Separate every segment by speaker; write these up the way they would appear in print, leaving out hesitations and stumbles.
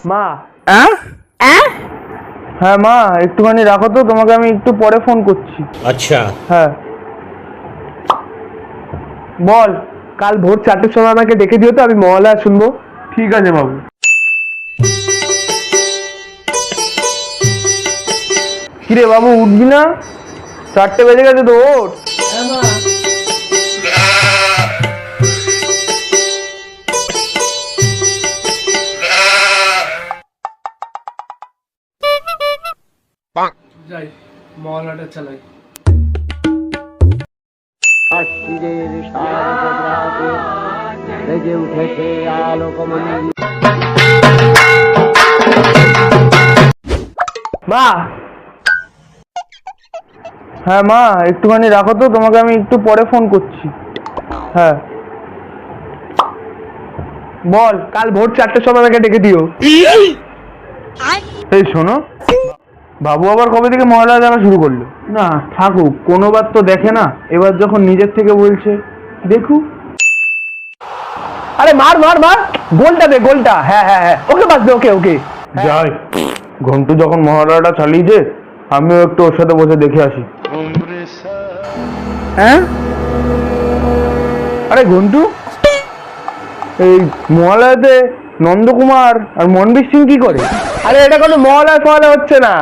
Speaker 1: মা হ্যাঁ মা একটুখানি রাখো তো, তোমাকে আমি একটু পরে ফোন করছি।
Speaker 2: আচ্ছা
Speaker 1: হ্যাঁ বল, কাল ভোর 4টের সময় আমাকে ডেকে দিও তো, আমি মহালয়া শুনবো। ঠিক আছে বাবু। কিরে বাবু উঠবি না? 4টে বেজে গেছে তো, ওঠ। যাই মহালয়াটা চালাই।
Speaker 3: জেগে উঠেছে আলোকমণি।
Speaker 1: মা হ্যাঁ মা একটুখানি রাখো তো, তোমাকে আমি একটু পরে ফোন করছি। হ্যাঁ বল, কাল ভোর 4টের সময় আমাকে ডেকে দিও। এই শোনো, বাবু আবার কবে থেকে মহালয়া দেখা শুরু করলো? না থাকুক, কোনোবার তো দেখে না, এবার যখন নিজের থেকে বলছে দেখুক। আরে মার মার মার, গোলটা দে, গোলটা। হ্যাঁ হ্যাঁ হ্যাঁ, ওকে বাস দে, ওকে ওকে। যাই, ঘন্টু যখন মহালয়াটা চালিয়েছে, আমিও একটু ওর সাথে বসে দেখে আসি। হ্যাঁ আরে ঘন্টু, এই মহালয়াতে নন্দকুমার আর মনবীর সিং কি করে? আরে এটা কোনো মহালয়া ফহালয়া হচ্ছে না,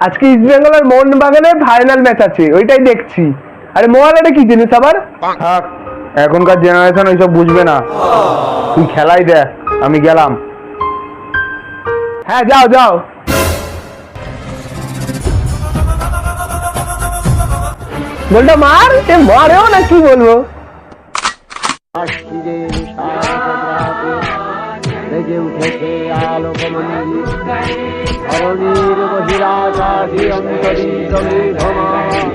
Speaker 1: আজকে ইস্ট বেঙ্গল আর মোহনবাগানের ফাইনাল ম্যাচ আছে, ওইটাই দেখছি। আরে মহালয়াটা কি জিনিস আবার? থাক, এখনকার জেনারেশন ওইসব বুঝবে না, তুই খেলাই দেখ, আমি গেলাম। হ্যাঁ যাও যাও। বলটা মার, এ মারেও না, কি বলবো।
Speaker 3: জেগে উঠেছে আলোকমণি। ধরণীর বহিরাকাশে অন্তরীতমে ভ্রমণ।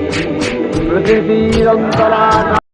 Speaker 3: প্রকৃতির অন্তরা